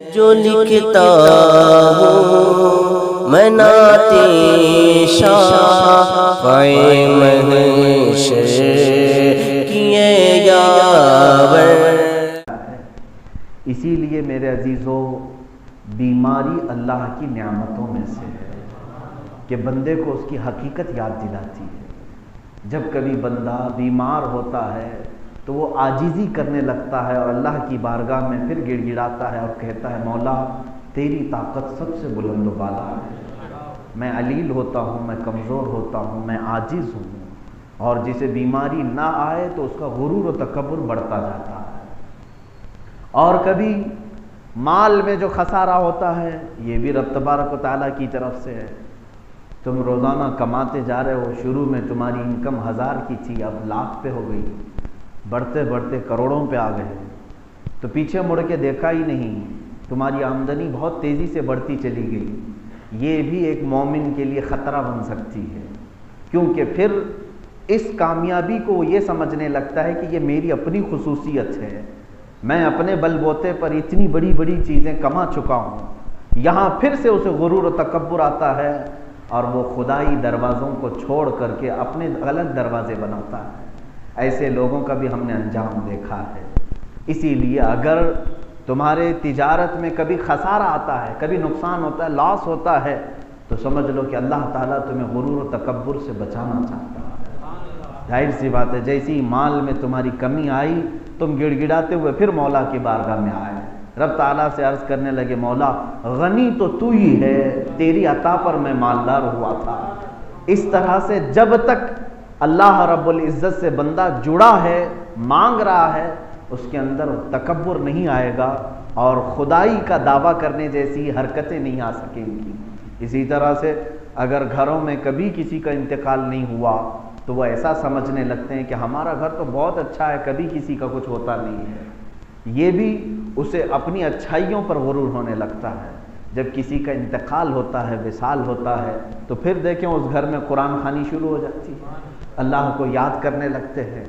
جو لکھتا ہوں میں نعت شافع محشر کیے یاور۔ اسی لیے میرے عزیزو، بیماری اللہ کی نعمتوں میں سے ہے کہ بندے کو اس کی حقیقت یاد دلاتی ہے۔ جب کبھی بندہ بیمار ہوتا ہے تو وہ عاجزی کرنے لگتا ہے اور اللہ کی بارگاہ میں پھر گڑ گڑاتا ہے اور کہتا ہے، مولا تیری طاقت سب سے بلند و بالا ہے، میں علیل ہوتا ہوں، میں کمزور ہوتا ہوں، میں عاجز ہوں۔ اور جسے بیماری نہ آئے تو اس کا غرور و تکبر بڑھتا جاتا ہے۔ اور کبھی مال میں جو خسارہ ہوتا ہے یہ بھی رب تبارک و تعالیٰ کی طرف سے ہے۔ تم روزانہ کماتے جا رہے ہو، شروع میں تمہاری انکم 1000 کی تھی، اب لاکھ پہ ہو گئی، بڑھتے بڑھتے کروڑوں پہ آ گئے، تو پیچھے مڑ کے دیکھا ہی نہیں، تمہاری آمدنی بہت تیزی سے بڑھتی چلی گئی۔ یہ بھی ایک مومن کے لیے خطرہ بن سکتی ہے، کیونکہ پھر اس کامیابی کو وہ یہ سمجھنے لگتا ہے کہ یہ میری اپنی خصوصیت ہے، میں اپنے بل بوتے پر اتنی بڑی بڑی چیزیں کما چکا ہوں۔ یہاں پھر سے اسے غرور و تکبر آتا ہے اور وہ خدائی دروازوں کو چھوڑ کر کے اپنے غلط دروازے بناتا ہے۔ ایسے لوگوں کا بھی ہم نے انجام دیکھا ہے۔ اسی لیے اگر تمہارے تجارت میں کبھی خسارہ آتا ہے، کبھی نقصان ہوتا ہے، لاس ہوتا ہے، تو سمجھ لو کہ اللہ تعالیٰ تمہیں غرور و تکبر سے بچانا چاہتا ہے۔ ظاہر سی بات ہے، جیسی مال میں تمہاری کمی آئی تم گڑ گڑاتے ہوئے پھر مولا کی بارگاہ میں آئے، رب تعالیٰ سے عرض کرنے لگے، مولا غنی تو تو ہی ہے، تیری عطا پر میں مالدار ہوا تھا۔ اس طرح سے جب تک اللہ رب العزت سے بندہ جڑا ہے، مانگ رہا ہے، اس کے اندر تکبر نہیں آئے گا اور خدائی کا دعویٰ کرنے جیسی حرکتیں نہیں آ سکیں گی۔ اسی طرح سے اگر گھروں میں کبھی کسی کا انتقال نہیں ہوا تو وہ ایسا سمجھنے لگتے ہیں کہ ہمارا گھر تو بہت اچھا ہے، کبھی کسی کا کچھ ہوتا نہیں ہے۔ یہ بھی اسے اپنی اچھائیوں پر غرور ہونے لگتا ہے۔ جب کسی کا انتقال ہوتا ہے، وصال ہوتا ہے، تو پھر دیکھیں اس گھر میں قرآن خوانی شروع ہو جاتی ہے، اللہ کو یاد کرنے لگتے ہیں۔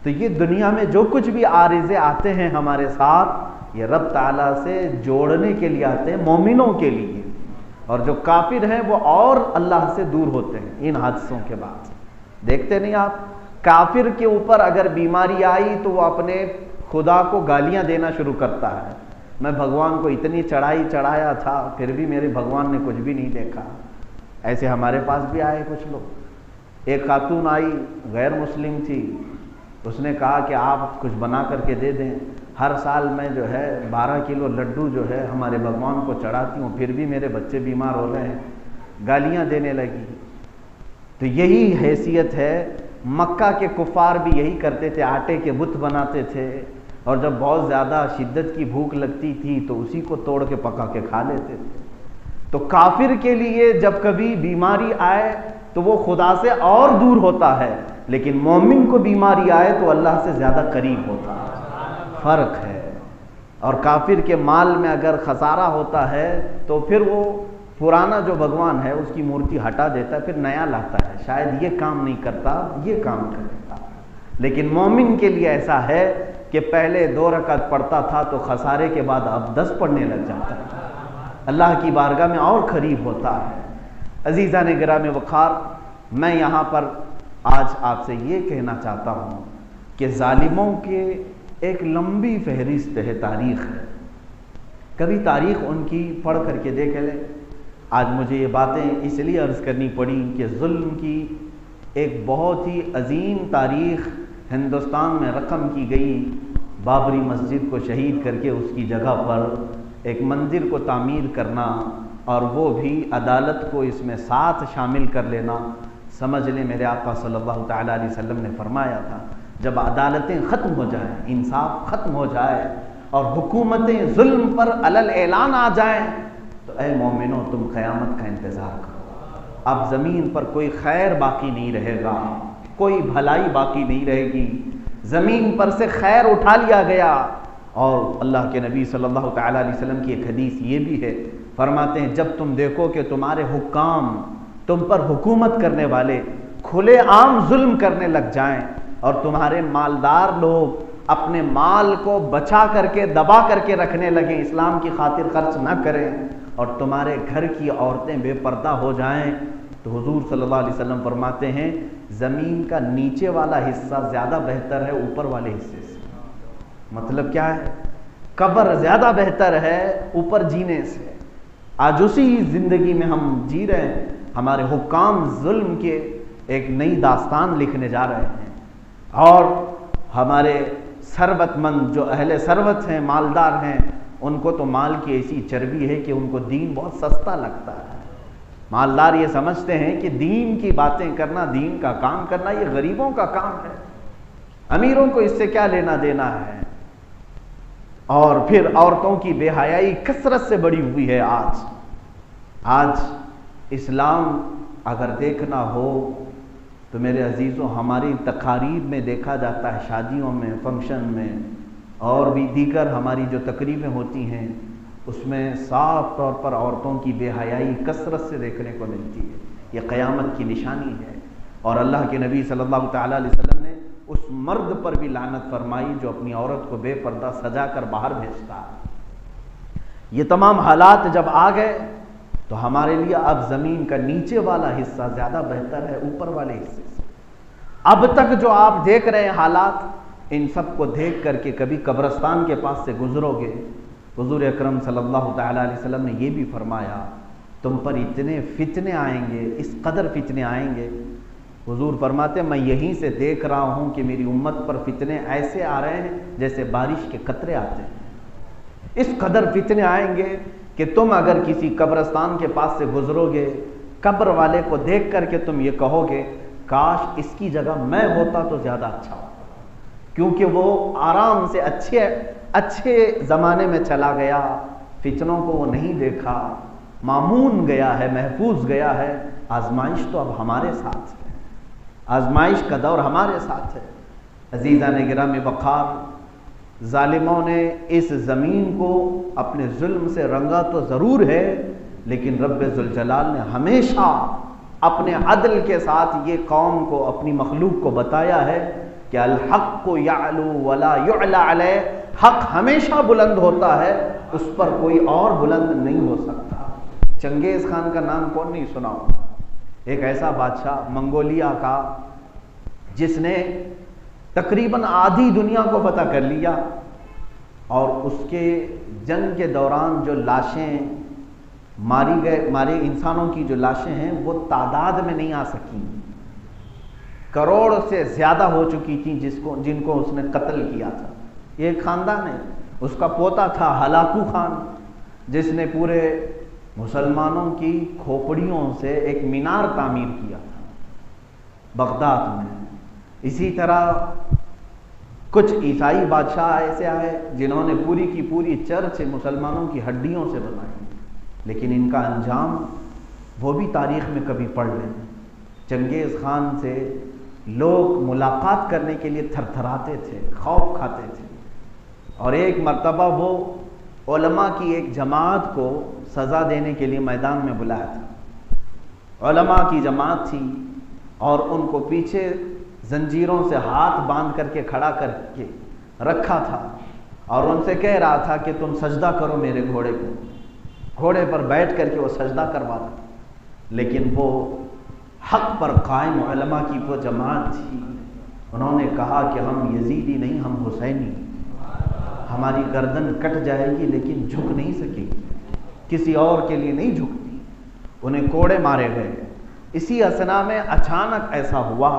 تو یہ دنیا میں جو کچھ بھی عارضے آتے ہیں ہمارے ساتھ، یہ رب تعالیٰ سے جوڑنے کے لیے آتے ہیں، مومنوں کے لیے۔ اور جو کافر ہیں وہ اور اللہ سے دور ہوتے ہیں ان حادثوں کے بعد۔ دیکھتے نہیں آپ، کافر کے اوپر اگر بیماری آئی تو وہ اپنے خدا کو گالیاں دینا شروع کرتا ہے، میں بھگوان کو اتنی چڑھائی چڑھایا تھا پھر بھی میرے بھگوان نے کچھ بھی نہیں دیکھا۔ ایسے ہمارے پاس بھی آئے کچھ لوگ۔ ایک خاتون آئی، غیر مسلم تھی، اس نے کہا کہ آپ کچھ بنا کر کے دے دیں، ہر سال میں جو ہے 12 کلو لڈو جو ہے ہمارے بھگوان کو چڑھاتی ہوں، پھر بھی میرے بچے بیمار ہو رہے ہیں، گالیاں دینے لگی۔ تو یہی حیثیت ہے، مکہ کے کفار بھی یہی کرتے تھے، آٹے کے بت بناتے تھے، اور جب بہت زیادہ شدت کی بھوک لگتی تھی تو اسی کو توڑ کے پکا کے کھا لیتے تھے۔ تو کافر کے لیے جب کبھی بیماری آئے تو وہ خدا سے اور دور ہوتا ہے، لیکن مومن کو بیماری آئے تو اللہ سے زیادہ قریب ہوتا ہے، فرق ہے۔ اور کافر کے مال میں اگر خسارہ ہوتا ہے تو پھر وہ پرانا جو بھگوان ہے اس کی مورتی ہٹا دیتا ہے، پھر نیا لاتا ہے، شاید یہ کام نہیں کرتا، یہ کام کرتا۔ لیکن مومن کے لیے ایسا ہے کہ پہلے 2 رکعت پڑھتا تھا تو خسارے کے بعد اب 10 پڑھنے لگ جاتا ہے، اللہ کی بارگاہ میں اور قریب ہوتا ہے۔ عزیزان گرامی وقار، میں یہاں پر آج آپ سے یہ کہنا چاہتا ہوں کہ ظالموں کے ایک لمبی فہرست ہے، تاریخ ہے، کبھی تاریخ ان کی پڑھ کر کے دیکھ لیں۔ آج مجھے یہ باتیں اس لیے عرض کرنی پڑی کہ ظلم کی ایک بہت ہی عظیم تاریخ ہندوستان میں رقم کی گئی۔ بابری مسجد کو شہید کر کے اس کی جگہ پر ایک مندر کو تعمیر کرنا، اور وہ بھی عدالت کو اس میں ساتھ شامل کر لینا۔ سمجھ لیں میرے آقا صلی اللہ تعالیٰ علیہ وسلم نے فرمایا تھا، جب عدالتیں ختم ہو جائیں، انصاف ختم ہو جائے اور حکومتیں ظلم پر علل اعلان آ جائیں، تو اے مومنوں تم قیامت کا انتظار کرو۔ اب زمین پر کوئی خیر باقی نہیں رہے گا، کوئی بھلائی باقی نہیں رہے گی، زمین پر سے خیر اٹھا لیا گیا۔ اور اللہ کے نبی صلی اللہ تعالیٰ علیہ وسلم کی ایک حدیث یہ بھی ہے، فرماتے ہیں جب تم دیکھو کہ تمہارے حکام، تم پر حکومت کرنے والے کھلے عام ظلم کرنے لگ جائیں اور تمہارے مالدار لوگ اپنے مال کو بچا کر کے دبا کر کے رکھنے لگیں، اسلام کی خاطر خرچ نہ کریں، اور تمہارے گھر کی عورتیں بے پردہ ہو جائیں، تو حضور صلی اللہ علیہ وسلم فرماتے ہیں زمین کا نیچے والا حصہ زیادہ بہتر ہے اوپر والے حصے سے۔ مطلب کیا ہے؟ قبر زیادہ بہتر ہے اوپر جینے سے۔ آج اسی زندگی میں ہم جی رہے ہیں، ہمارے حکام ظلم کے ایک نئی داستان لکھنے جا رہے ہیں، اور ہمارے ثروت مند جو اہل ثروت ہیں، مالدار ہیں، ان کو تو مال کی ایسی چربی ہے کہ ان کو دین بہت سستا لگتا ہے۔ مالدار یہ سمجھتے ہیں کہ دین کی باتیں کرنا، دین کا کام کرنا یہ غریبوں کا کام ہے، امیروں کو اس سے کیا لینا دینا ہے۔ اور پھر عورتوں کی بے حیائی کثرت سے بڑھی ہوئی ہے۔ آج اسلام اگر دیکھنا ہو تو میرے عزیزوں ہماری تقاریب میں دیکھا جاتا ہے، شادیوں میں، فنکشن میں، اور بھی دیگر ہماری جو تقریبیں ہوتی ہیں اس میں صاف طور پر عورتوں کی بے حیائی کثرت سے دیکھنے کو ملتی ہے۔ یہ قیامت کی نشانی ہے، اور اللہ کے نبی صلی اللہ تعالیٰ علیہ وسلم نے اس مرد پر بھی لعنت فرمائی جو اپنی عورت کو بے پردہ سجا کر باہر بھیجتا ہے۔ یہ تمام حالات جب آ گئے تو ہمارے لیے اب زمین کا نیچے والا حصہ زیادہ بہتر ہے اوپر والے حصے سے۔ اب تک جو آپ دیکھ رہے ہیں حالات، ان سب کو دیکھ کر کے کبھی قبرستان کے پاس سے گزرو گے، حضور اکرم صلی اللہ تعالیٰ علیہ وسلم نے یہ بھی فرمایا تم پر اتنے فتنے آئیں گے، اس قدر فتنے آئیں گے۔ حضور فرماتے ہیں میں یہیں سے دیکھ رہا ہوں کہ میری امت پر فتنے ایسے آ رہے ہیں جیسے بارش کے قطرے آتے ہیں۔ اس قدر فتنے آئیں گے کہ تم اگر کسی قبرستان کے پاس سے گزرو گے، قبر والے کو دیکھ کر کے تم یہ کہو گے کاش اس کی جگہ میں ہوتا تو زیادہ اچھا ہوتا، کیونکہ وہ آرام سے اچھے زمانے میں چلا گیا، فتنوں کو وہ نہیں دیکھا، مامون گیا ہے، محفوظ گیا ہے۔ آزمائش تو اب ہمارے ساتھ ہے، آزمائش کا دور ہمارے ساتھ ہے۔ عزیزان گرامی وقار، ظالموں نے اس زمین کو اپنے ظلم سے رنگا تو ضرور ہے، لیکن رب ذوالجلال نے ہمیشہ اپنے عدل کے ساتھ یہ قوم کو، اپنی مخلوق کو بتایا ہے کہ الحق یعلو ولا یعلی علیہ، حق ہمیشہ بلند ہوتا ہے، اس پر کوئی اور بلند نہیں ہو سکتا۔ چنگیز خان کا نام کون نہیں سنا ہوگا؟ ایک ایسا بادشاہ منگولیا کا جس نے تقریباً آدھی دنیا کو فتح کر لیا، اور اس کے جنگ کے دوران جو لاشیں مارے انسانوں کی جو لاشیں ہیں وہ تعداد میں نہیں آ سکیں، کروڑ سے زیادہ ہو چکی تھیں جن کو اس نے قتل کیا تھا۔ یہ ایک خاندان ہے، اس کا پوتا تھا ہلاکو خان، جس نے پورے مسلمانوں کی کھوپڑیوں سے ایک مینار تعمیر کیا تھا بغداد میں۔ اسی طرح کچھ عیسائی بادشاہ ایسے آئے جنہوں نے پوری کی پوری چرچ مسلمانوں کی ہڈیوں سے بنائی، لیکن ان کا انجام وہ بھی تاریخ میں کبھی پڑھ لیں۔ چنگیز خان سے لوگ ملاقات کرنے کے لیے تھر تھراتے تھے، خوف کھاتے تھے، اور ایک مرتبہ وہ علماء کی ایک جماعت کو سزا دینے کے لیے میدان میں بلایا تھا۔ علماء کی جماعت تھی اور ان کو پیچھے زنجیروں سے ہاتھ باندھ کر کے کھڑا کر کے رکھا تھا، اور ان سے کہہ رہا تھا کہ تم سجدہ کرو میرے گھوڑے کو۔ گھوڑے پر بیٹھ کر کے وہ سجدہ کروا تھا، لیکن وہ حق پر قائم علماء کی وہ جماعت تھی، انہوں نے کہا کہ ہم یزیدی نہیں، ہم حسینی، ہماری گردن کٹ جائے گی لیکن جھک نہیں سکے گی، کسی اور کے لیے نہیں جھکتی۔ انہیں کوڑے مارے گئے۔ اسی اثنا میں اچانک ایسا ہوا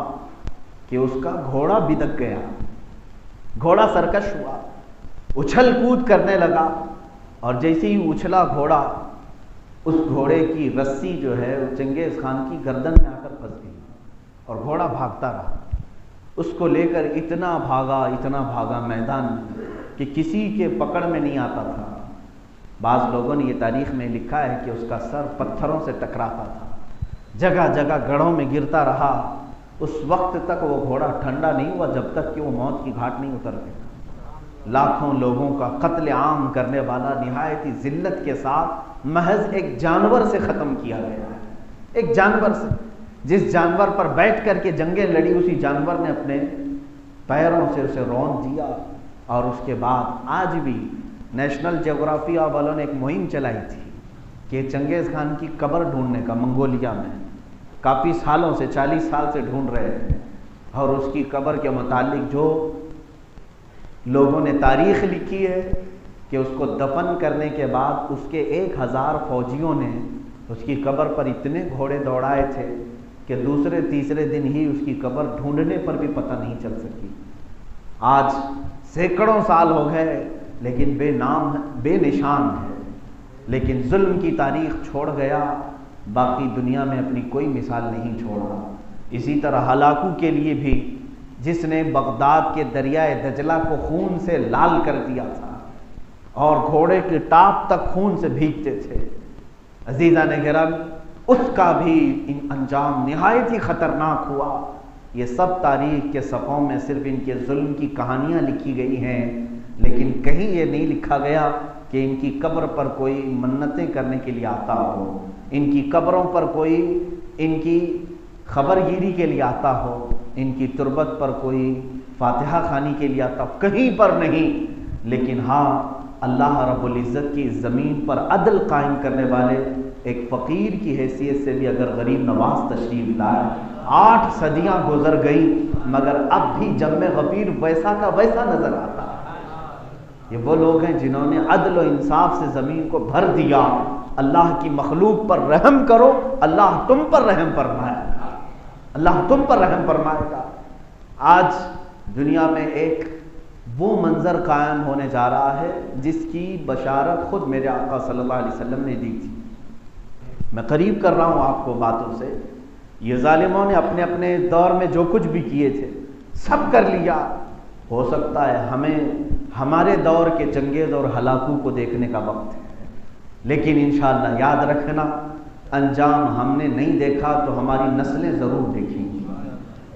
کہ اس کا گھوڑا بدک گیا، گھوڑا سرکش ہوا، اچھل کود کرنے لگا، اور جیسے ہی اچھلا گھوڑا، اس گھوڑے کی رسی جو ہے چنگیز خان کی گردن میں آ کر پھنس گئی، اور گھوڑا بھاگتا رہا۔ اس کو لے کر اتنا بھاگا میدان میں کہ کسی کے پکڑ میں نہیں آتا تھا۔ بعض لوگوں نے یہ تاریخ میں لکھا ہے کہ اس کا سر پتھروں سے ٹکراتا تھا، جگہ جگہ گڑھوں میں گرتا رہا۔ اس وقت تک وہ گھوڑا ٹھنڈا نہیں ہوا جب تک کہ وہ موت کی گھاٹ نہیں اتر گیا۔ لاکھوں لوگوں کا قتل عام کرنے والا، نہایتی ذلت کے ساتھ محض ایک جانور سے ختم کیا گیا ہے، ایک جانور سے۔ جس جانور پر بیٹھ کر کے جنگیں لڑی، اسی جانور نے اپنے پیروں سے اسے رون دیا، اور اس کے بعد آج بھی نیشنل جغرافیہ والوں نے ایک مہم چلائی تھی کہ چنگیز خان کی قبر ڈھونڈنے کا، منگولیا میں کافی سالوں سے 40 سال سے ڈھونڈ رہے ہیں، اور اس کی قبر کے متعلق جو لوگوں نے تاریخ لکھی ہے کہ اس کو دفن کرنے کے بعد اس کے 1000 فوجیوں نے اس کی قبر پر اتنے گھوڑے دوڑائے تھے کہ دوسرے تیسرے دن ہی اس کی قبر ڈھونڈنے پر بھی پتہ نہیں چل سکی۔ آج سینکڑوں سال ہو گئے لیکن بے نام بے نشان ہے، لیکن ظلم کی تاریخ چھوڑ گیا، باقی دنیا میں اپنی کوئی مثال نہیں چھوڑا۔ اسی طرح ہلاکو کے لیے بھی، جس نے بغداد کے دریائے دجلہ کو خون سے لال کر دیا تھا اور گھوڑے کے ٹاپ تک خون سے بھیگتے تھے، عزیزان گرامی، اس کا بھی انجام نہایت ہی خطرناک ہوا۔ یہ سب تاریخ کے صفحوں میں صرف ان کے ظلم کی کہانیاں لکھی گئی ہیں، لیکن کہیں یہ نہیں لکھا گیا کہ ان کی قبر پر کوئی منتیں کرنے کے لیے آتا ہو، ان کی قبروں پر کوئی ان کی خبر گیری کے لیے آتا ہو، ان کی تربت پر کوئی فاتحہ خوانی کے لیے آتا ہو، کہیں پر نہیں۔ لیکن ہاں، اللہ رب العزت کی زمین پر عدل قائم کرنے والے ایک فقیر کی حیثیت سے بھی اگر غریب نواز تشریف لائے، 8 صدیاں گزر گئی مگر اب بھی جم غفیر ویسا کا ویسا نظر آتا ہے۔ یہ وہ لوگ ہیں جنہوں نے عدل و انصاف سے زمین کو بھر دیا۔ اللہ کی مخلوق پر رحم کرو، اللہ تم پر رحم فرمائے گا، اللہ تم پر رحم فرمائے گا۔ آج دنیا میں ایک وہ منظر قائم ہونے جا رہا ہے جس کی بشارت خود میرے آقا صلی اللہ علیہ وسلم نے دی تھی۔ میں قریب کر رہا ہوں آپ کو باتوں سے، یہ ظالموں نے اپنے اپنے دور میں جو کچھ بھی کیے تھے سب کر لیا۔ ہو سکتا ہے ہمیں ہمارے دور کے چنگیز اور ہلاکو کو دیکھنے کا وقت ہے، لیکن انشاءاللہ یاد رکھنا، انجام ہم نے نہیں دیکھا تو ہماری نسلیں ضرور دیکھیں گی۔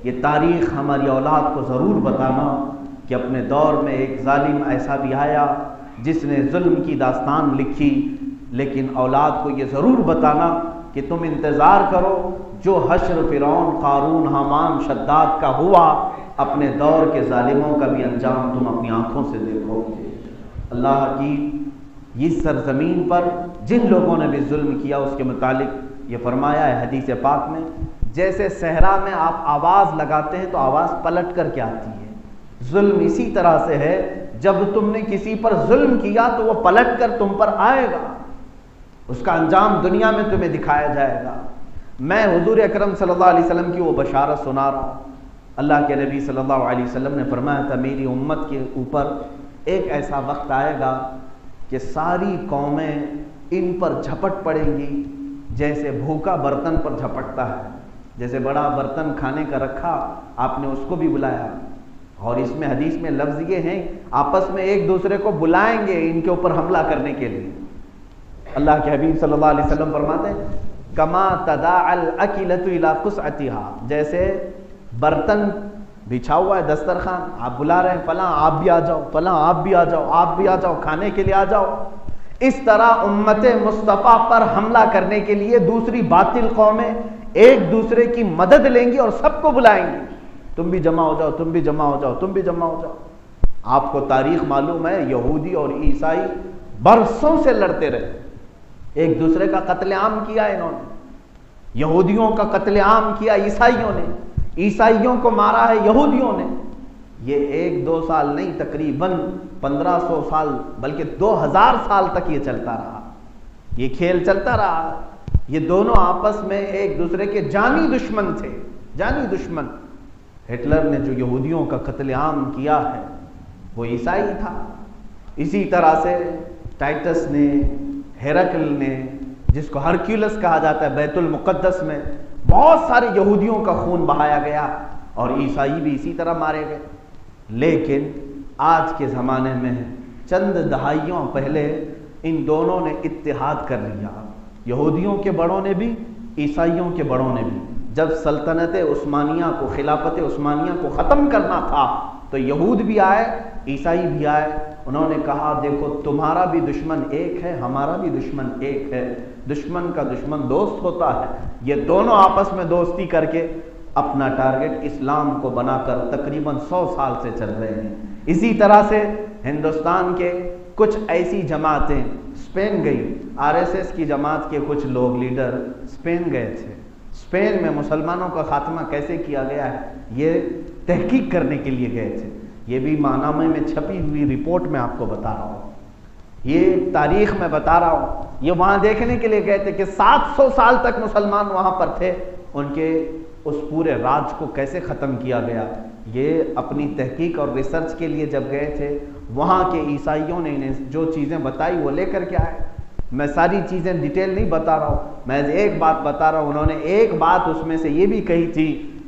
یہ تاریخ ہماری اولاد کو ضرور بتانا کہ اپنے دور میں ایک ظالم ایسا بھی آیا جس نے ظلم کی داستان لکھی، لیکن اولاد کو یہ ضرور بتانا کہ تم انتظار کرو، جو حشر فرعون، قارون، حامان، شداد کا ہوا، اپنے دور کے ظالموں کا بھی انجام تم اپنی آنکھوں سے دیکھو گے۔ اللہ کی اس سرزمین پر جن لوگوں نے بھی ظلم کیا اس کے متعلق یہ فرمایا ہے حدیث پاک میں، جیسے صحرا میں آپ آواز لگاتے ہیں تو آواز پلٹ کر کے آتی ہے، ظلم اسی طرح سے ہے، جب تم نے کسی پر ظلم کیا تو وہ پلٹ کر تم پر آئے گا، اس کا انجام دنیا میں تمہیں دکھایا جائے گا۔ میں حضور اکرم صلی اللہ علیہ وسلم کی وہ بشارت سنا رہا ہوں۔ اللہ کے نبی صلی اللہ علیہ وسلم نے فرمایا تھا، میری امت کے اوپر ایک ایسا وقت آئے گا کہ ساری قومیں ان پر جھپٹ پڑیں گی جیسے بھوکا برتن پر جھپٹتا ہے، جیسے بڑا برتن کھانے کا رکھا، آپ نے اس کو بھی بلایا، اور اس میں حدیث میں لفظ یہ ہیں آپس میں ایک دوسرے کو بلائیں گے ان کے اوپر حملہ کرنے کے لیے۔ اللہ کے حبیب صلی اللہ علیہ وسلم فرماتے ہیں، کما تداعی الاکلۃ الی قصعتها، جیسے برتن بچھا ہوا ہے دسترخوان، آپ بلا رہے ہیں فلاں آپ بھی آ جاؤ، فلاں آپ بھی آ جاؤ، آپ بھی آ جاؤ، کھانے کے لیے آ جاؤ، اس طرح امت مصطفیٰ پر حملہ کرنے کے لیے دوسری باطل قومیں ایک دوسرے کی مدد لیں گی اور سب کو بلائیں گی، تم بھی جمع ہو جاؤ، تم بھی جمع ہو جاؤ، تم بھی جمع ہو جاؤ۔ آپ کو تاریخ معلوم ہے، یہودی اور عیسائی برسوں سے لڑتے رہے، ایک دوسرے کا قتل عام کیا انہوں نے، یہودیوں کا قتل عام کیا عیسائیوں نے، عیسائیوں کو مارا ہے یہودیوں نے۔ یہ 1-2 سال نہیں، تقریباً 1500 سال بلکہ 2000 سال تک یہ چلتا رہا، یہ کھیل چلتا رہا۔ یہ دونوں آپس میں ایک دوسرے کے جانی دشمن تھے، جانی دشمن۔ ہٹلر نے جو یہودیوں کا قتل عام کیا ہے وہ عیسائی تھا، اسی طرح سے ٹائٹس نے، ہیرکل نے، جس کو ہرکیولس کہا جاتا ہے، بیت المقدس میں بہت سارے یہودیوں کا خون بہایا گیا اور عیسائی بھی اسی طرح مارے گئے۔ لیکن آج کے زمانے میں چند دہائیوں پہلے ان دونوں نے اتحاد کر لیا، یہودیوں کے بڑوں نے بھی، عیسائیوں کے بڑوں نے بھی۔ جب سلطنت عثمانیہ کو، خلافت عثمانیہ کو ختم کرنا تھا تو یہود بھی آئے، عیسائی بھی آئے، انہوں نے کہا دیکھو تمہارا بھی دشمن ایک ہے، ہمارا بھی دشمن ایک ہے، دشمن کا دشمن دوست ہوتا ہے۔ یہ دونوں آپس میں دوستی کر کے اپنا ٹارگٹ اسلام کو بنا کر تقریباً 100 سال سے چل رہے ہیں۔ اسی طرح سے ہندوستان کے کچھ ایسی جماعتیں اسپین گئی، RSS کی جماعت کے کچھ لوگ لیڈر اسپین گئے تھے، اسپین میں مسلمانوں کا خاتمہ کیسے کیا گیا ہے یہ تحقیق کرنے کے لیے گئے تھے۔ یہ بھی ماہنامے میں چھپی ہوئی رپورٹ میں آپ کو بتا رہا ہوں، یہ تاریخ میں بتا رہا ہوں۔ یہ وہاں دیکھنے کے لیے گئے تھے کہ 700 سال تک مسلمان وہاں پر تھے، ان کے اس پورے راج کو کیسے ختم کیا گیا۔ یہ اپنی تحقیق اور ریسرچ کے لیے جب گئے تھے، وہاں کے عیسائیوں نے انہیں جو چیزیں بتائی وہ لے کر کے آئے۔ میں ساری چیزیں ڈیٹیل نہیں بتا رہا ہوں، میں ایک بات بتا رہا ہوں۔ انہوں نے ایک بات اس میں سے یہ بھی کہی تھی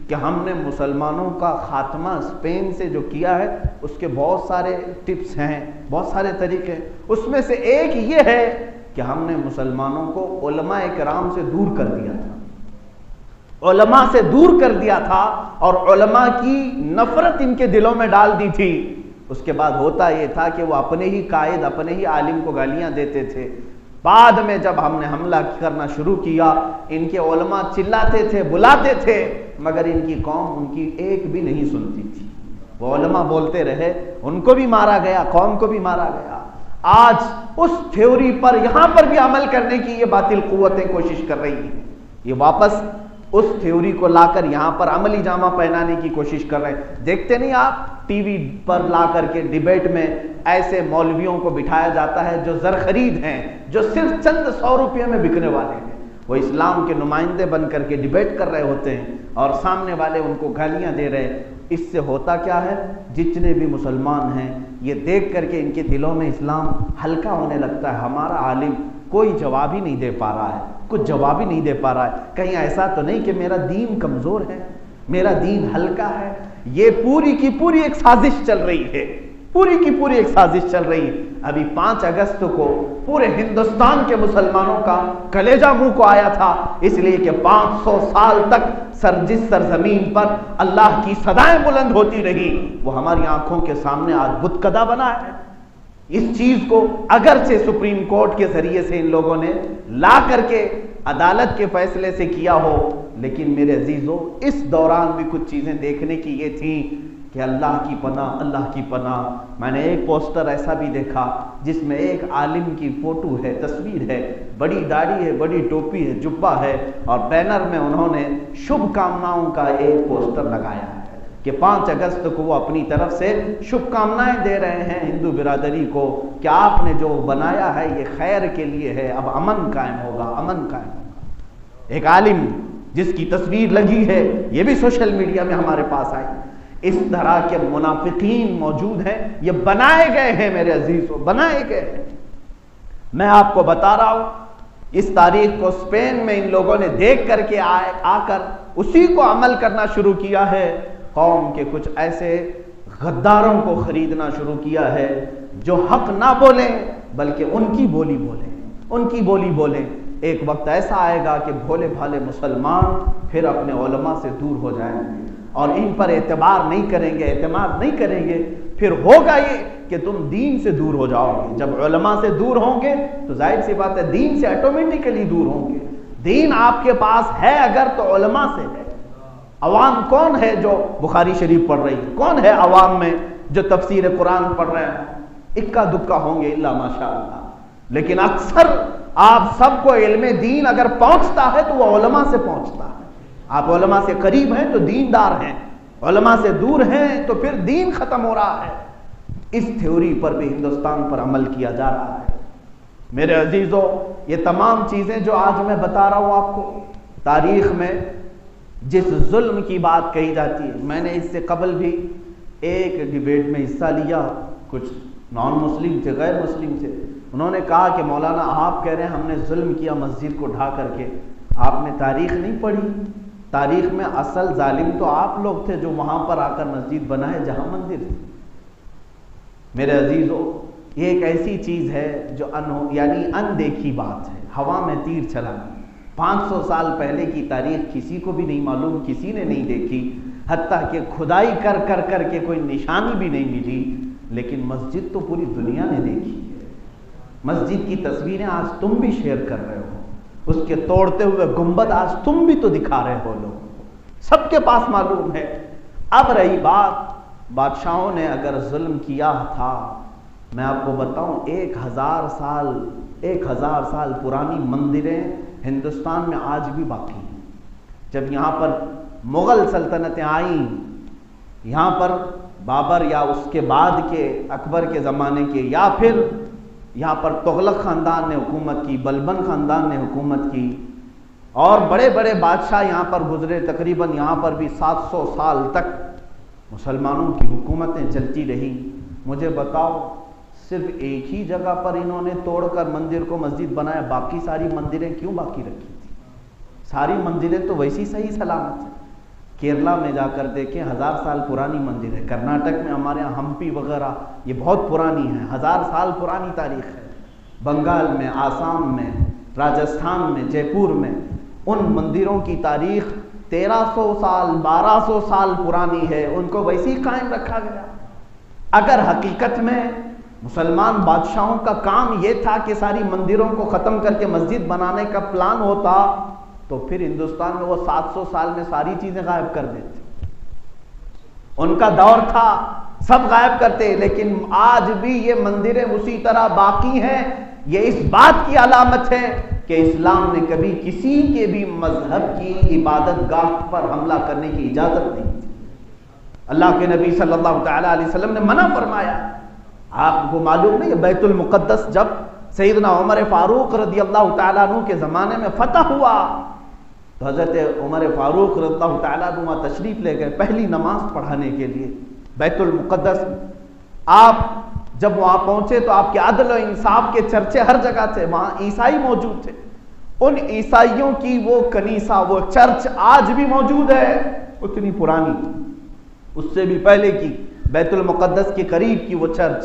کہ ہم نے مسلمانوں کا خاتمہ اسپین سے جو کیا ہے اس کے بہت سارے ٹپس ہیں، بہت سارے طریقے، اس میں سے ایک یہ ہے کہ ہم نے مسلمانوں کو علماء کرام سے دور کر دیا تھا، علماء سے دور کر دیا تھا اور علماء کی نفرت ان کے دلوں میں ڈال دی تھی۔ اس کے بعد ہوتا یہ تھا کہ وہ اپنے ہی قائد، اپنے ہی عالم کو گالیاں دیتے تھے۔ بعد میں جب ہم نے حملہ کرنا شروع کیا، ان کے علماء چلاتے تھے، بلاتے تھے، مگر ان کی قوم ان کی ایک بھی نہیں سنتی تھی۔ وہ علماء بولتے رہے، ان کو بھی مارا گیا، قوم کو بھی مارا گیا۔ آج اس تھیوری پر یہاں پر بھی عمل کرنے کی یہ باطل قوتیں کوشش کر رہی ہیں، یہ واپس اس تھیوری کو لا کر یہاں پر عملی جامہ پہنانے کی کوشش کر رہے ہیں۔ دیکھتے نہیں آپ ٹی وی پر لا کر کے ڈیبیٹ میں ایسے مولویوں کو بٹھایا جاتا ہے جو زر خرید ہیں، جو صرف چند 100 روپے میں بکنے والے ہیں، وہ اسلام کے نمائندے بن کر کے ڈیبیٹ کر رہے ہوتے ہیں اور سامنے والے ان کو گالیاں دے رہے ہیں۔ اس سے ہوتا کیا ہے، جتنے بھی مسلمان ہیں یہ دیکھ کر کے ان کے دلوں میں اسلام ہلکا ہونے لگتا ہے۔ ہمارا عالم کوئی جواب ہی نہیں دے پا رہا ہے، کچھ جواب ہی نہیں دے پا رہا ہے، کہیں ایسا تو نہیں کہ میرا دین کمزور ہے، میرا دین ہلکا ہے۔ یہ پوری کی پوری ایک سازش چل رہی ہے، پوری کی پوری ایک سازش چل رہی ہے۔ ابھی 5 اگست کو پورے ہندوستان کے مسلمانوں کا کلیجہ منہ کو آیا تھا، اس لیے کہ 500 سال تک جس سرزمین پر اللہ کی صدائیں بلند ہوتی رہی، وہ ہماری آنکھوں کے سامنے آج بت کدہ بنا ہے۔ اس چیز کو اگرچہ سپریم کورٹ کے ذریعے سے ان لوگوں نے لا کر کے عدالت کے فیصلے سے کیا ہو، لیکن میرے عزیزو اس دوران بھی کچھ چیزیں دیکھنے کی یہ تھیں کہ اللہ کی پناہ، اللہ کی پناہ۔ میں نے ایک پوسٹر ایسا بھی دیکھا جس میں ایک عالم کی فوٹو ہے، تصویر ہے، بڑی داڑھی ہے، بڑی ٹوپی ہے، جبہ ہے، اور بینر میں انہوں نے شبھ کامناؤں کا ایک پوسٹر لگایا ہے کہ 5 اگست کو وہ اپنی طرف سے شبھ کامنائیں دے رہے ہیں ہندو برادری کو کہ آپ نے جو بنایا ہے یہ خیر کے لیے ہے، اب امن قائم ہوگا، امن قائم ہوگا۔ ایک عالم جس کی تصویر لگی ہے، یہ بھی سوشل میڈیا میں ہمارے پاس آئی۔ اس طرح کے منافقین موجود ہیں، یہ بنائے گئے ہیں میرے عزیزوں، بنائے گئے ہیں۔ میں آپ کو بتا رہا ہوں اس تاریخ کو اسپین میں ان لوگوں نے دیکھ کر کے آ کر اسی کو عمل کرنا شروع کیا ہے۔ قوم کے کچھ ایسے غداروں کو خریدنا شروع کیا ہے جو حق نہ بولیں بلکہ ان کی بولی بولیں، ان کی بولی بولیں۔ ایک وقت ایسا آئے گا کہ بھولے بھالے مسلمان پھر اپنے علماء سے دور ہو جائیں گے اور ان پر اعتبار نہیں کریں گے، اعتماد نہیں کریں گے۔ پھر ہوگا یہ کہ تم دین سے دور ہو جاؤ گے۔ جب علماء سے دور ہوں گے تو ظاہر سی بات ہے دین سے آٹومیٹیکلی دور ہوں گے۔ دین آپ کے پاس ہے اگر تو علماء سے ہے۔ عوام کون ہے جو بخاری شریف پڑھ رہی ہے؟ کون ہے عوام میں جو تفسیر قرآن پڑھ رہے ہیں؟ اکا دکا ہوں گے الا ماشاءاللہ، لیکن اکثر آپ سب کو علم دین اگر پہنچتا ہے تو وہ علماء سے پہنچتا ہے۔ آپ علماء سے قریب ہیں تو دیندار ہیں، علماء سے دور ہیں تو پھر دین ختم ہو رہا ہے۔ اس تھیوری پر بھی ہندوستان پر عمل کیا جا رہا ہے۔ میرے عزیزو، یہ تمام چیزیں جو آج میں بتا رہا ہوں آپ کو، تاریخ میں جس ظلم کی بات کہی جاتی ہے، میں نے اس سے قبل بھی ایک ڈیبیٹ میں حصہ لیا، کچھ نان مسلم تھے، غیر مسلم تھے، انہوں نے کہا کہ مولانا آپ کہہ رہے ہیں ہم نے ظلم کیا مسجد کو ڈھا کر کے، آپ نے تاریخ نہیں پڑھی؟ تاریخ میں اصل ظالم تو آپ لوگ تھے جو وہاں پر آ کر مسجد بنائے جہاں مندر تھے۔ میرے عزیزو، یہ ایک ایسی چیز ہے جو یعنی اندیکھی بات ہے، ہوا میں تیر چلانا۔ 500 سال پہلے کی تاریخ کسی کو بھی نہیں معلوم، کسی نے نہیں دیکھی، حتیٰ کہ کھدائی کر کر کر کے کوئی نشانی بھی نہیں ملی، لیکن مسجد تو پوری دنیا نے دیکھی ہے۔ مسجد کی تصویریں آج تم بھی شیئر کر رہے ہو، اس کے توڑتے ہوئے گنبد آج تم بھی تو دکھا رہے ہو، لوگ سب کے پاس معلوم ہے۔ اب رہی بات، بادشاہوں نے اگر ظلم کیا تھا میں آپ کو بتاؤں 1000 سال پرانی مندریں ہندوستان میں آج بھی باقی ہیں۔ جب یہاں پر مغل سلطنتیں آئیں، یہاں پر بابر یا اس کے بعد کے اکبر کے زمانے کے، یا پھر یہاں پر تغلق خاندان نے حکومت کی، بلبن خاندان نے حکومت کی، اور بڑے بڑے بادشاہ یہاں پر گزرے، تقریباً یہاں پر بھی 700 سال تک مسلمانوں کی حکومتیں چلتی رہی۔ مجھے بتاؤ صرف ایک ہی جگہ پر انہوں نے توڑ کر مندر کو مسجد بنایا، باقی ساری مندریں کیوں باقی رکھی تھی؟ ساری مندریں تو ویسی صحیح سلامت ہیں۔ کیرلا میں جا کر دیکھیں 1000 سال پرانی مندر ہے، کرناٹک میں ہمارے یہاں ہمپی وغیرہ یہ بہت پرانی ہیں، 1000 سال پرانی تاریخ ہے۔ بنگال میں، آسام میں، راجستھان میں، جے پور میں ان مندروں کی تاریخ 1300 سال 1200 سال پرانی ہے، ان کو ویسے ہی قائم رکھا گیا۔ اگر حقیقت میں مسلمان بادشاہوں کا کام یہ تھا کہ ساری مندروں کو ختم کر کے مسجد بنانے کا پلان ہوتا تو پھر ہندوستان میں وہ 700 سال میں ساری چیزیں غائب کر دیتے۔ ان کا دور تھا سب غائب کرتے، لیکن آج بھی یہ مندریں اسی طرح باقی ہیں۔ یہ اس بات کی علامت ہے کہ اسلام نے کبھی کسی کے بھی مذہب کی عبادت گاہ پر حملہ کرنے کی اجازت نہیں دی۔ اللہ کے نبی صلی اللہ تعالی علیہ وسلم نے منع فرمایا۔ آپ کو معلوم نہیں بیت المقدس جب سیدنا عمر فاروق رضی اللہ تعالیٰ عنہ کے زمانے میں فتح ہوا تو حضرت عمر فاروق رضی اللہ تعالیٰ عنہ وہاں تشریف لے گئے پہلی نماز پڑھانے کے لیے بیت المقدس۔ آپ جب وہاں پہنچے تو آپ کے عدل و انصاف کے چرچے ہر جگہ تھے، وہاں عیسائی موجود تھے۔ ان عیسائیوں کی وہ کنیسہ، وہ چرچ آج بھی موجود ہے، اتنی پرانی، اس سے بھی پہلے کی، بیت المقدس کے قریب کی وہ چرچ۔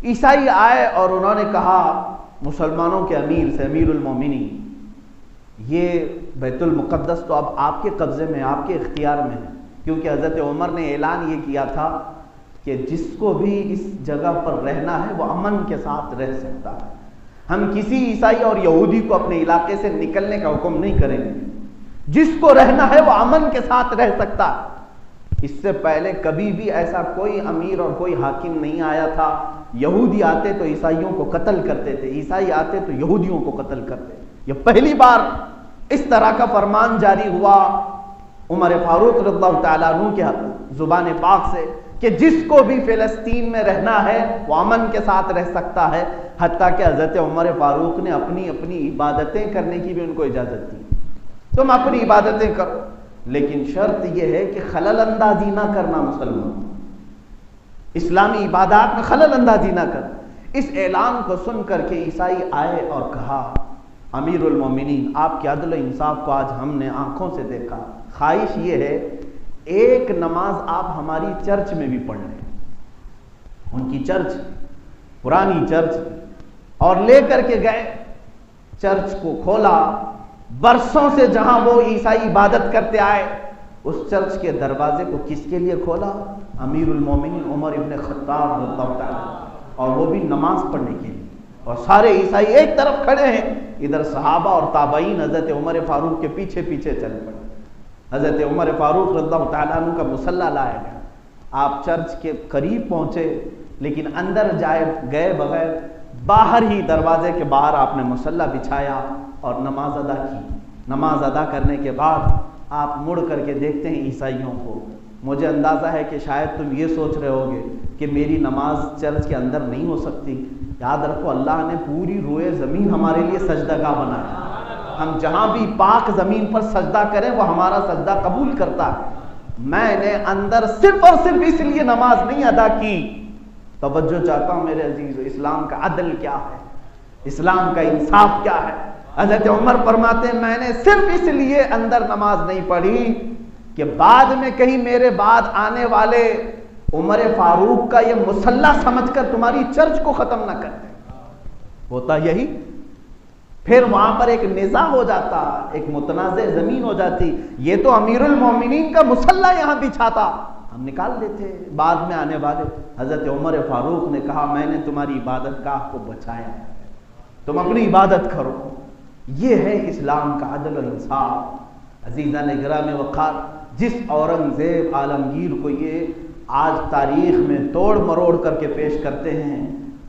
عیسائی آئے اور انہوں نے کہا مسلمانوں کے امیر سے، امیر المومنین، یہ بیت المقدس تو اب آپ کے قبضے میں، آپ کے اختیار میں ہے، کیونکہ حضرت عمر نے اعلان یہ کیا تھا کہ جس کو بھی اس جگہ پر رہنا ہے وہ امن کے ساتھ رہ سکتا ہے۔ ہم کسی عیسائی اور یہودی کو اپنے علاقے سے نکلنے کا حکم نہیں کریں گے، جس کو رہنا ہے وہ امن کے ساتھ رہ سکتا ہے۔ اس سے پہلے کبھی بھی ایسا کوئی امیر اور کوئی حاکم نہیں آیا تھا، یہودی آتے تو عیسائیوں کو قتل کرتے تھے، عیسائی آتے تو یہودیوں کو قتل کرتے۔ یہ پہلی بار اس طرح کا فرمان جاری ہوا عمر فاروق رضی اللہ تعالیٰ عنہ کے زبان پاک سے کہ جس کو بھی فلسطین میں رہنا ہے وہ امن کے ساتھ رہ سکتا ہے، حتیٰ کہ حضرت عمر فاروق نے اپنی عبادتیں کرنے کی بھی ان کو اجازت دی، تم اپنی عبادتیں کرو، لیکن شرط یہ ہے کہ خلل اندازی نہ کرنا، مسلمان اسلامی عبادات میں خلل اندازی نہ کرنا۔ اس اعلان کو سن کر کے عیسائی آئے اور کہا امیر المومنین، آپ کے عدل و انصاف کو آج ہم نے آنکھوں سے دیکھا، خواہش یہ ہے ایک نماز آپ ہماری چرچ میں بھی پڑھ لیں۔ ان کی چرچ پرانی چرچ، اور لے کر کے گئے، چرچ کو کھولا، برسوں سے جہاں وہ عیسائی عبادت کرتے آئے اس چرچ کے دروازے کو کس کے لیے کھولا؟ امیر المومنین عمر ابن خطاب رضی اللہ تعالیٰ، اور وہ بھی نماز پڑھنے کے لیے، اور سارے عیسائی ایک طرف کھڑے ہیں، ادھر صحابہ اور تابعین حضرت عمر فاروق کے پیچھے پیچھے چل پڑے۔ حضرت عمر فاروق رضی اللہ تعالیٰ عنہ کا مصلی لایا گیا، آپ چرچ کے قریب پہنچے لیکن اندر گئے بغیر باہر ہی دروازے کے باہر آپ نے مصلی بچھایا اور نماز ادا کی۔ نماز ادا کرنے کے بعد آپ مڑ کر کے دیکھتے ہیں عیسائیوں کو، مجھے اندازہ ہے کہ شاید تم یہ سوچ رہے ہوگے کہ میری نماز چرچ کے اندر نہیں ہو سکتی، یاد رکھو اللہ نے پوری روئے زمین ہمارے لیے سجدہ گاہ بنایا، ہم جہاں بھی پاک زمین پر سجدہ کریں وہ ہمارا سجدہ قبول کرتا ہے۔ میں نے اندر صرف اور صرف اس لیے نماز نہیں ادا کی۔ توجہ چاہتا ہوں میرے عزیز، اسلام کا عدل کیا ہے، اسلام کا انصاف کیا ہے۔ حضرت عمر فرماتے ہیں میں نے صرف اس لیے اندر نماز نہیں پڑھی کہ بعد میں کہیں میرے بعد آنے والے عمر فاروق کا یہ مصلی سمجھ کر تمہاری چرچ کو ختم نہ کر دیں۔ ہوتا یہی، پھر وہاں پر ایک نزاع ہو جاتا، ایک متنازع زمین ہو جاتی، یہ تو امیر المومنین کا مصلی یہاں بچھاتا، ہم نکال لیتے بعد میں آنے والے۔ حضرت عمر فاروق نے کہا میں نے تمہاری عبادت گاہ کو بچایا، تم اپنی عبادت کرو۔ یہ ہے اسلام کا عدل و انصاف۔ عزیزان گرام وقار، جس اورنگزیب عالمگیر کو یہ آج تاریخ میں توڑ مروڑ کر کے پیش کرتے ہیں،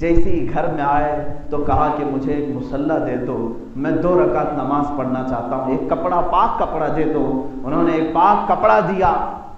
جیسے ہی گھر میں آئے تو کہا کہ مجھے ایک مصلی دے دو، میں 2 رکعت نماز پڑھنا چاہتا ہوں، ایک کپڑا پاک کپڑا دے دو۔ انہوں نے ایک پاک کپڑا دیا،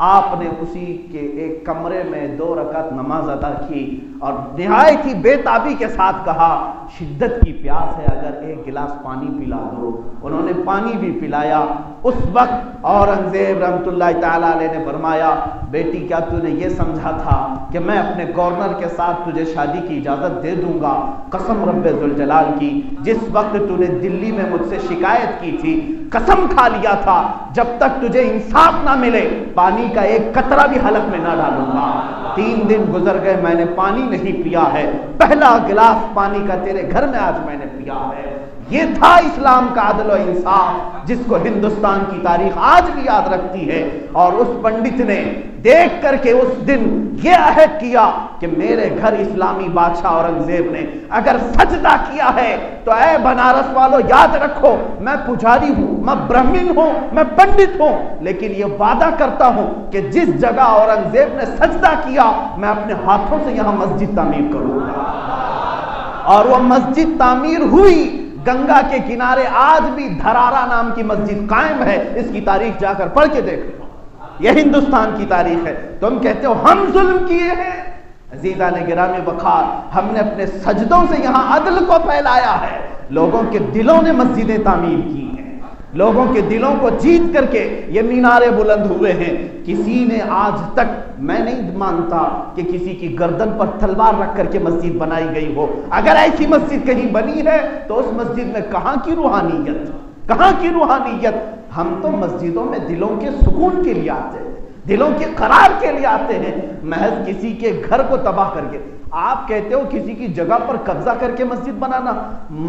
آپ نے اسی کے ایک کمرے میں 2 رکعت نماز ادا کی اور نہایت ہی بے تابی کے ساتھ کہا شدت کی پیاس ہے، اگر ایک گلاس پانی پلا دو۔ انہوں نے پانی بھی پلایا۔ اس وقت اورنگزیب رحمۃ اللہ تعالیٰ علیہ نے فرمایا بیٹی کیا تو نے یہ سمجھا تھا کہ میں اپنے گورنر کے ساتھ تجھے شادی کی اجازت دے دوں گا؟ قسم رب ذوالجلال کی، جس وقت تو نے دلی میں مجھ سے شکایت کی تھی قسم کھا لیا تھا جب تک تجھے انصاف نہ ملے پانی کا ایک قطرہ بھی حلق میں نہ ڈالوں گا۔ 3 دن گزر گئے، میں نے پانی نہیں پیا ہے، پہلا گلاس پانی کا تیرے گھر میں آج میں نے پیا ہے۔ یہ تھا اسلام کا عدل و انصاف جس کو ہندوستان کی تاریخ آج بھی یاد رکھتی ہے۔ اور اس پنڈت نے دیکھ کر کے اس دن یہ عہد کیا کہ میرے گھر اسلامی بادشاہ اورنگزیب نے اگر سجدہ کیا ہے تو اے بنارس والو یاد رکھو میں پجاری ہوں، میں برہمن ہوں، میں پنڈت ہوں، لیکن یہ وعدہ کرتا ہوں کہ جس جگہ اورنگزیب نے سجدہ کیا میں اپنے ہاتھوں سے یہاں مسجد تعمیر کروں گا۔ اور وہ مسجد تعمیر ہوئی۔ گنگا کے کنارے آج بھی دھرارا نام کی مسجد قائم ہے، اس کی تاریخ جا کر پڑھ کے دیکھ لو، یہ ہندوستان کی تاریخ ہے۔ تم کہتے ہو ہم ظلم کیے ہیں، عزیزان گرامی وقار، ہم نے اپنے سجدوں سے یہاں عدل کو پھیلایا ہے، لوگوں کے دلوں نے مسجدیں تعمیر کی ہیں، لوگوں کے دلوں کو جیت کر کے یہ مینارے بلند ہوئے ہیں۔ کسی نے آج تک میں نہیں مانتا کہ کسی کی گردن پر تلوار رکھ کر کے مسجد بنائی گئی ہو۔ اگر ایسی مسجد کہیں بنی ہے تو اس مسجد میں کہاں کی روحانیت، کہاں کی روحانیت؟ ہم تو مسجدوں میں دلوں کے سکون کے لیے آتے ہیں، دلوں کے قرار کے لیے آتے ہیں، محض کسی کے گھر کو تباہ کر کے۔ آپ کہتے ہو کسی کی جگہ پر قبضہ کر کے مسجد بنانا،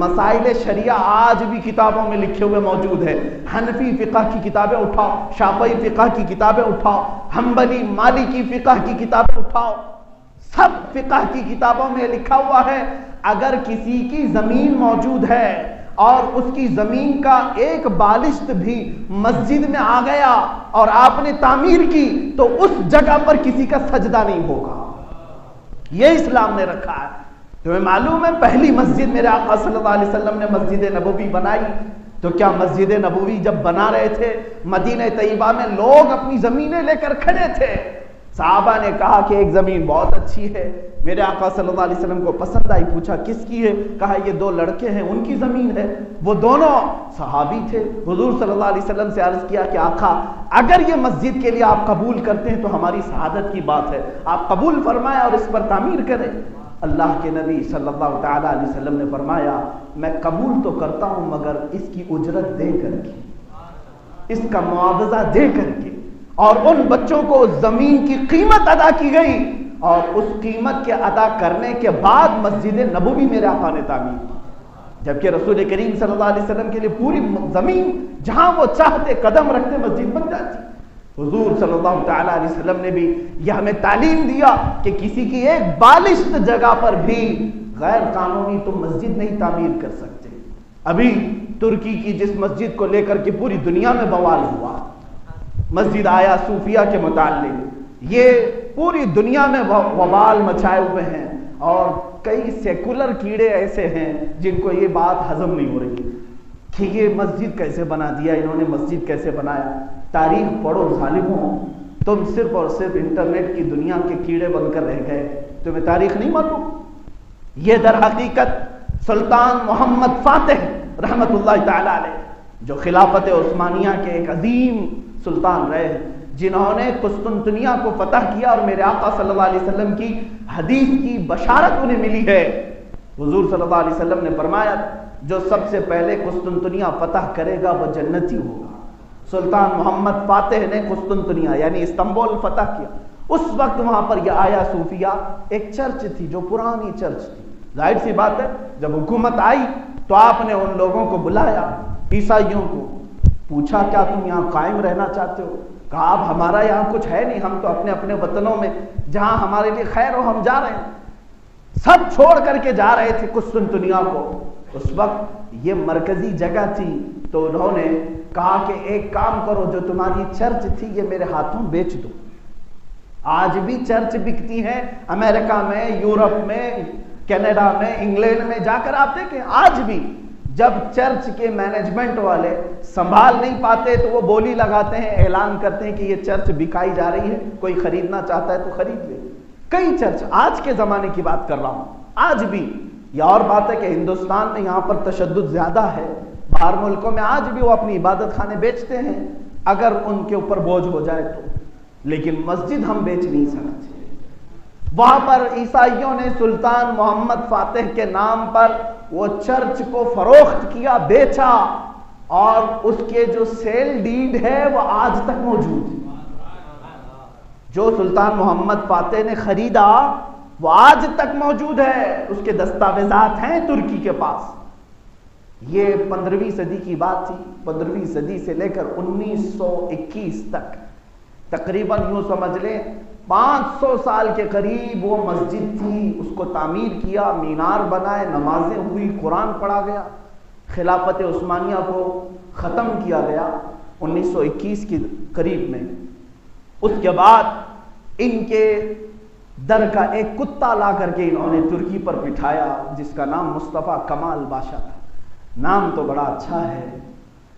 مسائل شریعہ آج بھی کتابوں میں لکھے ہوئے موجود ہے۔ حنفی فقہ کی کتابیں اٹھاؤ، شافعی فقہ کی کتابیں اٹھاؤ، حنبلی مالکی فقہ کی کتابیں اٹھاؤ، سب فقہ کی کتابوں میں لکھا ہوا ہے اگر کسی کی زمین موجود ہے اور اس کی زمین کا ایک بالشت بھی مسجد میں آ گیا اور آپ نے تعمیر کی تو اس جگہ پر کسی کا سجدہ نہیں ہوگا۔ یہ اسلام نے رکھا ہے۔ تمہیں معلوم ہے پہلی مسجد میرے آقا صلی اللہ علیہ وسلم نے مسجد نبوی بنائی تو کیا مسجد نبوی جب بنا رہے تھے مدینہ طیبہ میں لوگ اپنی زمینیں لے کر کھڑے تھے، صحابہ نے کہا کہ ایک زمین بہت اچھی ہے، میرے آقا صلی اللہ علیہ وسلم کو پسند آئی، پوچھا کس کی ہے؟ کہا یہ 2 لڑکے ہیں ان کی زمین ہے، وہ دونوں صحابی تھے۔ حضور صلی اللہ علیہ وسلم سے عرض کیا کہ آقا اگر یہ مسجد کے لیے آپ قبول کرتے ہیں تو ہماری سعادت کی بات ہے، آپ قبول فرمائیں اور اس پر تعمیر کریں۔ اللہ کے نبی صلی اللہ تعالی علیہ وسلم نے فرمایا میں قبول تو کرتا ہوں مگر اس کی اجرت دے کر کے، اس کا معاوضہ دے کر کے، اور ان بچوں کو زمین کی قیمت ادا کی گئی اور اس قیمت کے ادا کرنے کے بعد مسجد نبوی میرے آقا نے تعمیر کی، جبکہ رسول کریم صلی اللہ علیہ وسلم کے لیے پوری زمین جہاں وہ چاہتے قدم رکھتے مسجد بن جاتی۔ حضور صلی اللہ تعالی علیہ وسلم نے بھی یہ ہمیں تعلیم دیا کہ کسی کی ایک بالشت جگہ پر بھی غیر قانونی تم مسجد نہیں تعمیر کر سکتے۔ ابھی ترکی کی جس مسجد کو لے کر کے پوری دنیا میں بوال ہوا، مسجد آیا صوفیہ کے متعلق، یہ پوری دنیا میں وبال مچائے ہوئے ہیں اور کئی سیکولر کیڑے ایسے ہیں جن کو یہ بات ہضم نہیں ہو رہی کہ یہ مسجد کیسے بنا دیا، انہوں نے مسجد کیسے بنایا۔ تاریخ پڑھو ظالموں، تم صرف اور صرف انٹرنیٹ کی دنیا کے کیڑے بن کر رہ گئے، تمہیں تاریخ نہیں معلوم۔ یہ در حقیقت سلطان محمد فاتح رحمت اللہ تعالی علیہ جو خلافت عثمانیہ کے ایک عظیم سلطان رہے ہیں، جنہوں نے قسطنطنیہ کو فتح کیا اور میرے آقا صلی اللہ علیہ وسلم کی حدیث کی بشارت انہیں ملی ہے۔ حضور صلی اللہ علیہ وسلم نے فرمایا جو سب سے پہلے قسطنطنیہ فتح کرے گا وہ جنتی ہوگا۔ سلطان محمد فاتح نے قسطنطنیہ یعنی استنبول فتح کیا، اس وقت وہاں پر یہ آیا صوفیہ ایک چرچ تھی جو پرانی چرچ تھی۔ ظاہر سی بات ہے جب حکومت آئی تو آپ نے ان لوگوں کو بلایا، عیسائیوں کو، پوچھا کیا تم یہاں قائم رہنا چاہتے ہو؟ کہا اب ہمارا یہاں کچھ ہے نہیں، ہم تو اپنے اپنے وطنوں میں جہاں ہمارے لیے خیر ہو ہم جا رہے ہیں۔ سب چھوڑ کر کے جا رہے تھے قسطنطنیہ کو، اس وقت یہ مرکزی جگہ تھی تو انہوں نے کہا کہ ایک کام کرو جو تمہاری چرچ تھی یہ میرے ہاتھوں بیچ دو۔ آج بھی چرچ بکتی ہیں امریکہ میں، یورپ میں، کینیڈا میں، انگلینڈ میں جا کر آپ دیکھیں، آج بھی جب چرچ کے مینجمنٹ والے سنبھال نہیں پاتے تو وہ بولی لگاتے ہیں، اعلان کرتے ہیں کہ یہ چرچ بکائی جا رہی ہے، کوئی خریدنا چاہتا ہے تو خرید لے۔ کئی چرچ، آج کے زمانے کی بات کر رہا ہوں، آج بھی یہ اور بات ہے کہ ہندوستان میں یہاں پر تشدد زیادہ ہے، باہر ملکوں میں آج بھی وہ اپنی عبادت خانے بیچتے ہیں اگر ان کے اوپر بوجھ ہو جائے تو، لیکن مسجد ہم بیچ نہیں سکتے۔ وہاں پر عیسائیوں نے سلطان محمد فاتح کے نام پر وہ چرچ کو فروخت کیا، بیچا، اور اس کے جو سیل ڈیڈ ہے وہ آج تک موجود ہے۔ جو سلطان محمد فاتح نے خریدا وہ آج تک موجود ہے، اس کے دستاویزات ہیں ترکی کے پاس۔ یہ 15ویں صدی کی بات تھی، 15ویں صدی سے لے کر 1921 تک، تقریباً یوں سمجھ لیں 500 سال کے قریب وہ مسجد تھی، اس کو تعمیر کیا، مینار بنائے، نمازیں ہوئی، قرآن پڑھا گیا، خلافت عثمانیہ کو ختم کیا گیا 1921 کے قریب میں۔ اس کے بعد ان کے در کا ایک کتا لا کر کے انہوں نے ترکی پر بٹھایا جس کا نام مصطفیٰ کمال بادشاہ تھا۔ نام تو بڑا اچھا ہے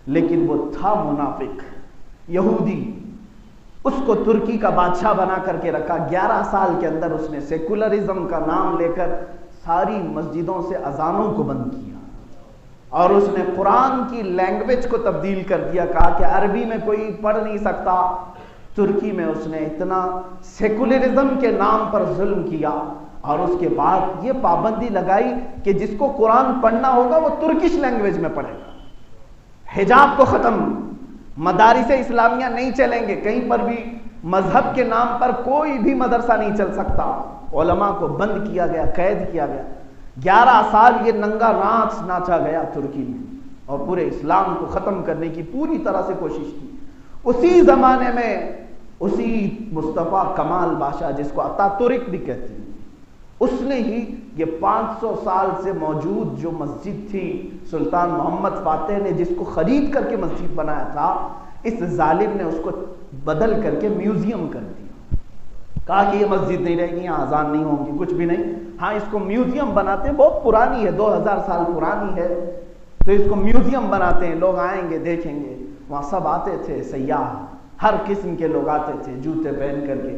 لیکن وہ تھا منافق یہودی، اس کو ترکی کا بادشاہ بنا کر کے رکھا۔ 11 سال کے اندر اس نے سیکولرزم کا نام لے کر ساری مسجدوں سے اذانوں کو بند کیا، اور اس نے قرآن کی لینگویج کو تبدیل کر دیا، کہا کہ عربی میں کوئی پڑھ نہیں سکتا۔ ترکی میں اس نے اتنا سیکولرزم کے نام پر ظلم کیا، اور اس کے بعد یہ پابندی لگائی کہ جس کو قرآن پڑھنا ہوگا وہ ترکش لینگویج میں پڑھے گا۔ حجاب کو ختم، مدارس اسلامیہ نہیں چلیں گے، کہیں پر بھی مذہب کے نام پر کوئی بھی مدرسہ نہیں چل سکتا، علماء کو بند کیا گیا، قید کیا گیا۔ 11 سال یہ ننگا ناچ ناچا گیا ترکی میں، اور پورے اسلام کو ختم کرنے کی پوری طرح سے کوشش کی۔ اسی زمانے میں اسی مصطفیٰ کمال بادشاہ، جس کو اتا ترک بھی کہتے ہیں، اس نے ہی یہ 500 سال سے موجود جو مسجد تھی، سلطان محمد فاتح نے جس کو خرید کر کے مسجد بنایا تھا، اس ظالم نے اس کو بدل کر کے میوزیم کر دیا۔ کہا کہ یہ مسجد نہیں رہے گی، یہاں اذان نہیں ہوگی، کچھ بھی نہیں، ہاں اس کو میوزیم بناتے ہیں، بہت پرانی ہے، 2000 سال پرانی ہے، تو اس کو میوزیم بناتے ہیں، لوگ آئیں گے دیکھیں گے۔ وہاں سب آتے تھے، سیاح، ہر قسم کے لوگ آتے تھے جوتے پہن کر کے۔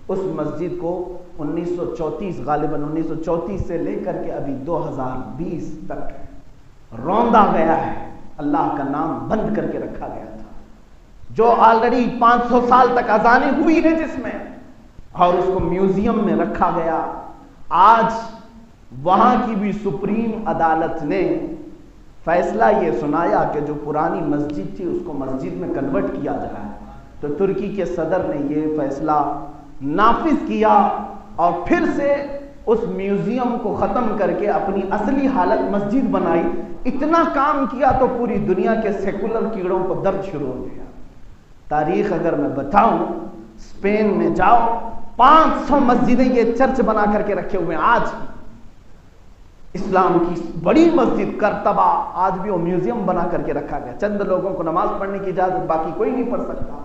اس مسجد کو 1934 غالباً 1934 سے لے کر کے ابھی 2020 تک روندا گیا ہے، اللہ کا نام بند کر کے رکھا گیا تھا، جو آلریڈی 500 سال تک اذانیں ہوئی ہیں جس میں، اور اس کو میوزیم میں رکھا گیا۔ آج وہاں کی بھی سپریم عدالت نے فیصلہ یہ سنایا کہ جو پرانی مسجد تھی اس کو مسجد میں کنورٹ کیا جائے، تو ترکی کے صدر نے یہ فیصلہ نافذ کیا اور پھر سے اس میوزیم کو ختم کر کے اپنی اصلی حالت مسجد بنائی۔ اتنا کام کیا تو پوری دنیا کے سیکولر کیڑوں کو درد شروع ہو گیا۔ تاریخ اگر میں بتاؤں، اسپین میں جاؤ، 500 مسجدیں یہ چرچ بنا کر کے رکھے ہوئے ہیں۔ آج اسلام کی بڑی مسجد کرتبہ، آج بھی وہ میوزیم بنا کر کے رکھا گیا، چند لوگوں کو نماز پڑھنے کی اجازت، باقی کوئی نہیں پڑھ سکتا۔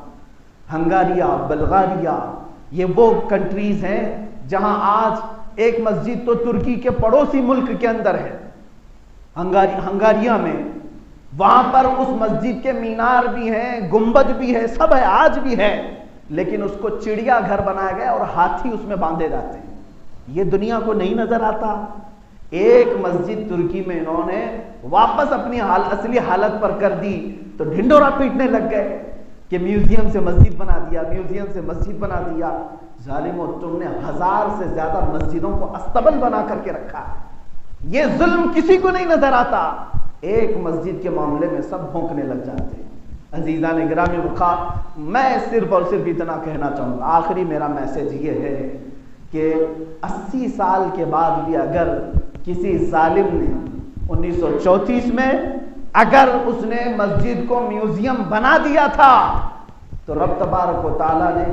ہنگاریہ، بلغاریہ، یہ وہ کنٹریز ہیں جہاں آج ایک مسجد تو ترکی کے پڑوسی ملک کے اندر ہے، ہنگاریہ میں، وہاں پر اس مسجد کے مینار بھی ہیں، گنبد بھی ہے، سب ہے، آج بھی ہے، لیکن اس کو چڑیا گھر بنایا گیا اور ہاتھی اس میں باندھے جاتے ہیں۔ یہ دنیا کو نہیں نظر آتا۔ ایک مسجد ترکی میں انہوں نے واپس اپنی اصلی حالت پر کر دی تو ڈھنڈورا پیٹنے لگ گئے کہ میوزیم سے مسجد بنا دیا، میوزیم سے مسجد بنا دیا۔ ظالمو، تم نے 1000 سے زیادہ مسجدوں کو استبل بنا کر کے رکھا ہے۔ یہ ظلم کسی کو نہیں نظر آتا، ایک مسجد کے معاملے میں سب بھونکنے لگ جاتے ہیں۔ عزیزان گرامی وقار، میں صرف اور صرف اتنا کہنا چاہوں گا، آخری میرا میسج یہ ہے کہ 80 سال کے بعد بھی اگر کسی ظالم نے 1934 میں اگر اس نے مسجد کو میوزیم بنا دیا تھا تو رب تبارک و تعالیٰ نے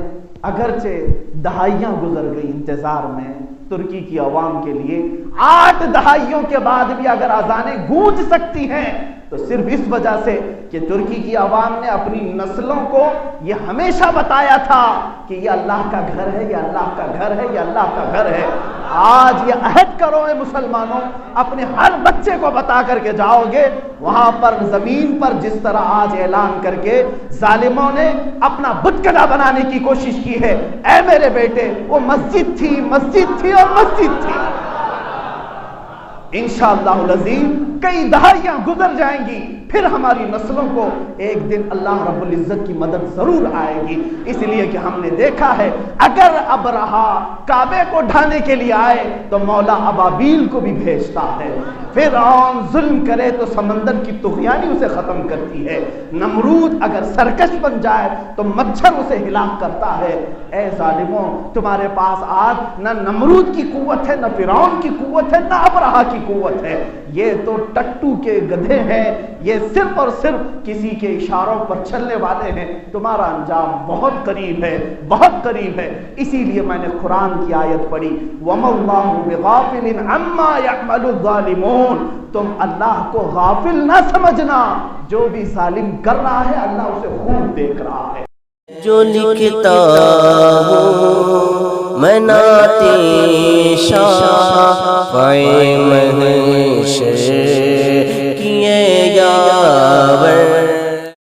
اگرچہ دہائیاں گزر گئی انتظار میں ترکی کی عوام کے لیے، 8 دہائیوں کے بعد بھی اگر اذانیں گونج سکتی ہیں تو صرف اس وجہ سے کہ ترکی کی عوام نے اپنی نسلوں کو یہ ہمیشہ بتایا تھا کہ یہ اللہ کا گھر ہے، یہ اللہ کا گھر ہے، یہ اللہ کا گھر ہے۔ آج یہ عہد کرو اے مسلمانوں، اپنے ہر بچے کو بتا کر کے جاؤ گے، وہاں پر زمین پر جس طرح آج اعلان کر کے ظالموں نے اپنا بتکدہ بنانے کی کوشش کی ہے، اے میرے بیٹے وہ مسجد تھی اور مسجد تھی۔ انشاءاللہ العظیم کئی دہائیاں گزر جائیں گی، پھر ہماری نسلوں کو ایک دن اللہ رب العزت کی مدد ضرور آئے گی، اس لیے کہ ہم نے دیکھا ہے اگر ابرہا کعبے کو ڈھانے کے لیے آئے تو مولا ابابیل کو بھی بھیجتا ہے، فرعون ظلم کرے تو سمندر کی طغیانی اسے ختم کرتی ہے، نمرود اگر سرکش بن جائے تو مچھر اسے ہلاک کرتا ہے۔ اے ظالموں، تمہارے پاس آج نہ نمرود کی قوت ہے، نہ فرعون کی قوت ہے، نہ ابرہا کی قوت ہے، یہ تو ٹٹو کے گدھے ہیں، یہ صرف اور صرف کسی کے اشاروں پر چلنے والے ہیں، تمہارا انجام بہت قریب ہے، بہت قریب ہے۔ اسی لیے میں نے قرآن کی آیت پڑھی، وَمَا اللَّهُ بِغَافِلٍ عَمَّا يَعْمَلُ الظَّالِمُونَ، تم اللہ کو غافل نہ سمجھنا، جو بھی ظالم کر رہا ہے اللہ اسے خوب دیکھ رہا ہے۔ جو لکھتا ہوں میں نعت شافع محشر کیے